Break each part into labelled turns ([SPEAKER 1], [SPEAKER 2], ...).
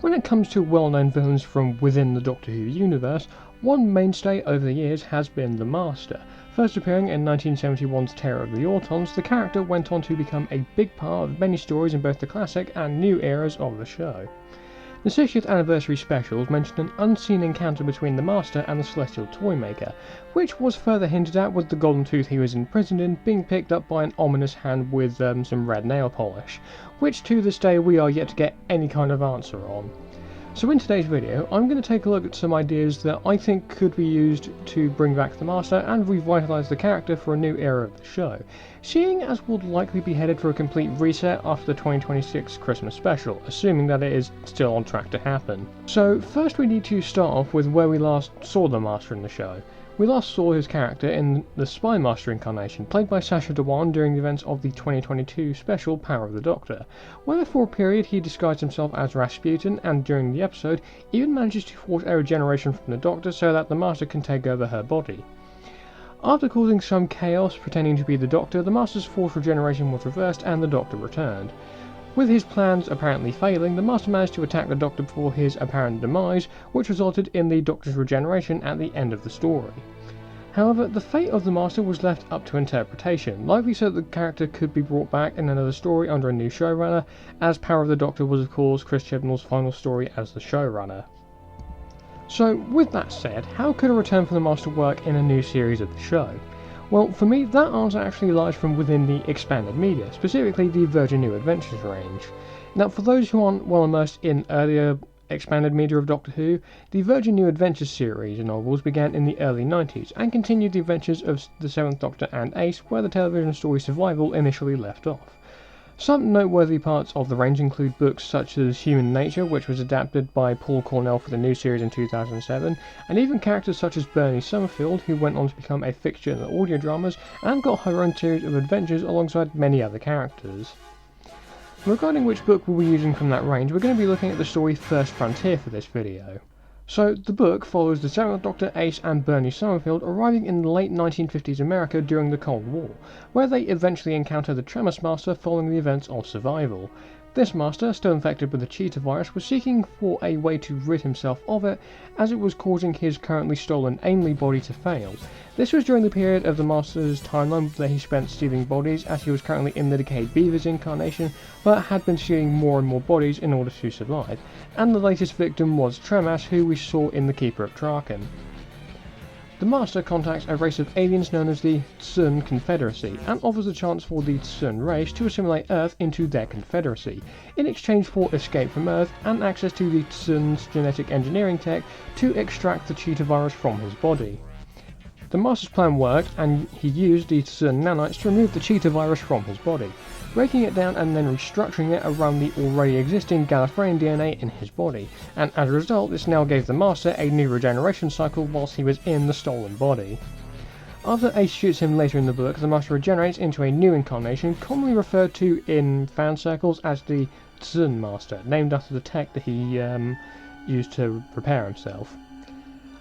[SPEAKER 1] When it comes to well-known villains from within the Doctor Who universe, one mainstay over the years has been the Master. First appearing in 1971's Terror of the Autons, the character went on to become a big part of many stories in both the classic and new eras of the show. The 60th anniversary specials mentioned an unseen encounter between the Master and the Celestial Toymaker, which was further hinted at with the golden tooth he was imprisoned in being picked up by an ominous hand with some red nail polish, which to this day we are yet to get any kind of answer on. So in today's video, I'm going to take a look at some ideas that I think could be used to bring back the Master and revitalise the character for a new era of the show, seeing as we'll likely be headed for a complete reset after the 2026 Christmas special, assuming that it is still on track to happen. So first we need to start off with where we last saw the Master in the show. We last saw his character in the Spy Master incarnation, played by Sacha Dhawan during the events of the 2022 special Power of the Doctor, where for a period he disguised himself as Rasputin and during the episode even manages to force a regeneration from the Doctor so that the Master can take over her body. After causing some chaos pretending to be the Doctor, the Master's forced regeneration was reversed and the Doctor returned. With his plans apparently failing, the Master managed to attack the Doctor before his apparent demise, which resulted in the Doctor's regeneration at the end of the story. However, the fate of the Master was left up to interpretation, likely so that the character could be brought back in another story under a new showrunner, as Power of the Doctor was of course Chris Chibnall's final story as the showrunner. So with that said, how could a return for the Master work in a new series of the show? Well, for me, that answer actually lies from within the expanded media, specifically the Virgin New Adventures range. Now, for those who aren't well immersed in earlier expanded media of Doctor Who, the Virgin New Adventures series of novels began in the early 90s and continued the adventures of the Seventh Doctor and Ace, where the television story Survival initially left off. Some noteworthy parts of the range include books such as Human Nature, which was adapted by Paul Cornell for the new series in 2007, and even characters such as Bernie Summerfield, who went on to become a fixture in the audio dramas and got her own series of adventures alongside many other characters. Regarding which book we'll be using from that range, we're going to be looking at the story First Frontier for this video. So, the book follows the Seventh Doctor, Ace and Bernie Summerfield arriving in the late 1950s America during the Cold War, where they eventually encounter the Tremors Master following the events of Survival. This Master, still infected with the cheetah virus, was seeking for a way to rid himself of it, as it was causing his currently stolen Ainley body to fail. This was during the period of the Master's timeline that he spent stealing bodies, as he was currently in the Decayed Beavers incarnation, but had been stealing more and more bodies in order to survive, and the latest victim was Tremas, who we saw in The Keeper of Traken. The Master contacts a race of aliens known as the Tsun Confederacy and offers a chance for the Tsun race to assimilate Earth into their confederacy, in exchange for escape from Earth and access to the Tsun's genetic engineering tech to extract the cheetah virus from his body. The Master's plan worked, and he used the Tsun nanites to remove the cheetah virus from his body, breaking it down and then restructuring it around the already existing Gallifreyan DNA in his body, and as a result this now gave the Master a new regeneration cycle whilst he was in the stolen body. After Ace shoots him later in the book, the Master regenerates into a new incarnation commonly referred to in fan circles as the Tsun Master, named after the tech that he used to prepare himself.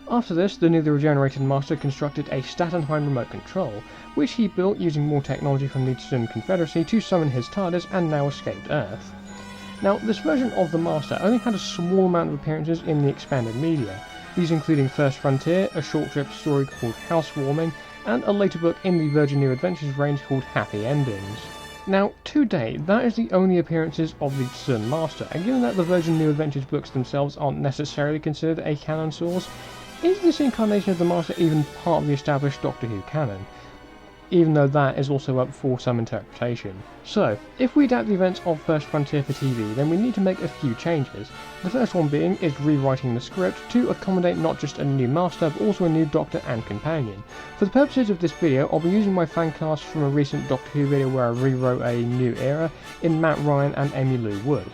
[SPEAKER 1] After this, the newly regenerated Master constructed a Statenheim remote control, which he built using more technology from the Tsun Confederacy to summon his TARDIS and now escaped Earth. Now, this version of the Master only had a small amount of appearances in the expanded media, these including First Frontier, a short trip story called Housewarming, and a later book in the Virgin New Adventures range called Happy Endings. Now, to date, that is the only appearances of the Tsun Master, and given that the Virgin New Adventures books themselves aren't necessarily considered a canon source, is this incarnation of the Master even part of the established Doctor Who canon? Even though that is also up for some interpretation. So, if we adapt the events of First Frontier for TV, then we need to make a few changes. The first one being is rewriting the script to accommodate not just a new Master, but also a new Doctor and Companion. For the purposes of this video, I'll be using my fan cast from a recent Doctor Who video where I rewrote a new era in Matt Ryan and Amy Lou Wood.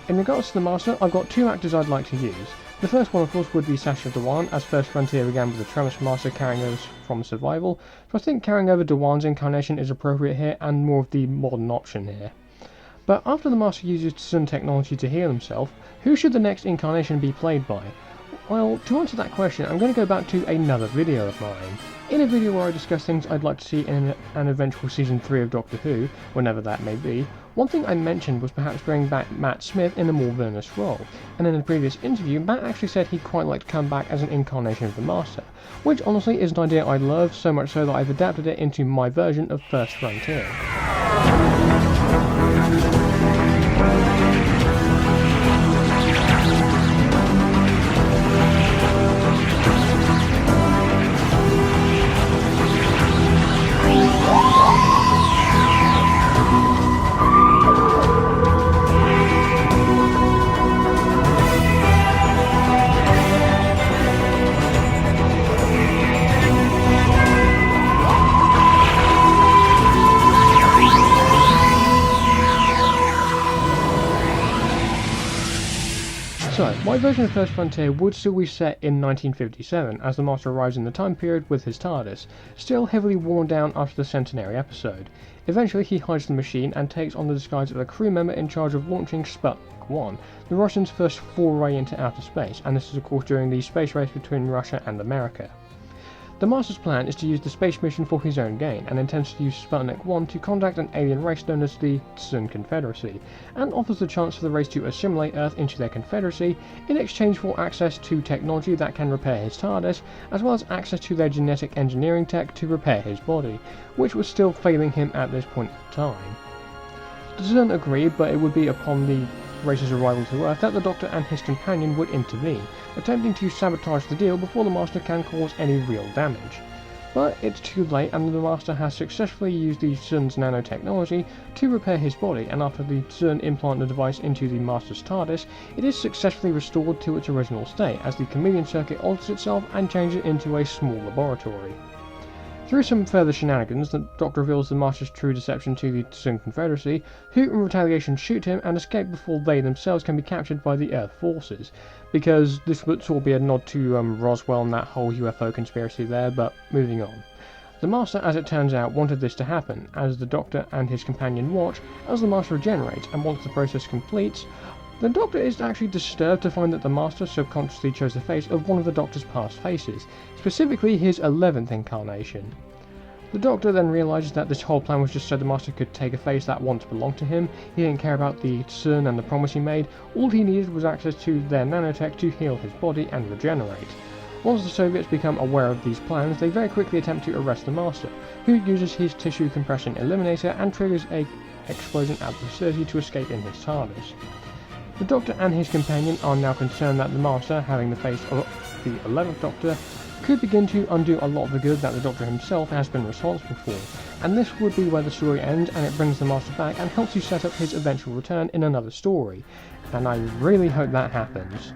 [SPEAKER 1] In regards to the Master, I've got two actors I'd like to use. The first one, of course, would be Sacha Dhawan, as First Frontier began with the Tremors Master carrying over from Survival, so I think carrying over Dhawan's incarnation is appropriate here and more of the modern option here. But after the Master uses Tsun technology to heal himself, who should the next incarnation be played by? Well, to answer that question, I'm going to go back to another video of mine. In a video where I discuss things I'd like to see in an eventual Season 3 of Doctor Who, whenever that may be, one thing I mentioned was perhaps bringing back Matt Smith in a more villainous role, and in a previous interview, Matt actually said he'd quite like to come back as an incarnation of the Master, which honestly is an idea I love, so much so that I've adapted it into my version of First Frontier. So, my version of First Frontier would still be set in 1957, as the Master arrives in the time period with his TARDIS, still heavily worn down after the centenary episode. Eventually he hides the machine and takes on the disguise of a crew member in charge of launching Sputnik 1, the Russians' first foray into outer space, and this is of course during the space race between Russia and America. The Master's plan is to use the space mission for his own gain, and intends to use Sputnik 1 to contact an alien race known as the Sun Confederacy, and offers the chance for the race to assimilate Earth into their confederacy in exchange for access to technology that can repair his TARDIS, as well as access to their genetic engineering tech to repair his body, which was still failing him at this point in time. The Sun agreed, but it would be upon the race's arrival to Earth that the Doctor and his companion would intervene, attempting to sabotage the deal before the Master can cause any real damage. But it's too late, and the Master has successfully used the Sun's nanotechnology to repair his body, and after the Sun implant the device into the Master's TARDIS, it is successfully restored to its original state, as the chameleon circuit alters itself and changes it into a small laboratory. Through some further shenanigans, the Doctor reveals the Master's true deception to the Sun Confederacy, who in retaliation shoot him and escape before they themselves can be captured by the Earth forces, because this would sort of be a nod to Roswell and that whole UFO conspiracy there, but moving on. The Master, as it turns out, wanted this to happen, as the Doctor and his companion watch as the Master regenerates, and once the process completes, the Doctor is actually disturbed to find that the Master subconsciously chose the face of one of the Doctor's past faces, specifically his 11th incarnation. The Doctor then realises that this whole plan was just so the Master could take a face that once belonged to him. He didn't care about the Sun and the promise he made, all he needed was access to their nanotech to heal his body and regenerate. Once the Soviets become aware of these plans, they very quickly attempt to arrest the Master, who uses his tissue compression eliminator and triggers an explosion at the facility to escape in his TARDIS. The Doctor and his companion are now concerned that the Master, having the face of the 11th Doctor, could begin to undo a lot of the good that the Doctor himself has been responsible for, and this would be where the story ends, and it brings the Master back and helps you set up his eventual return in another story, and I really hope that happens.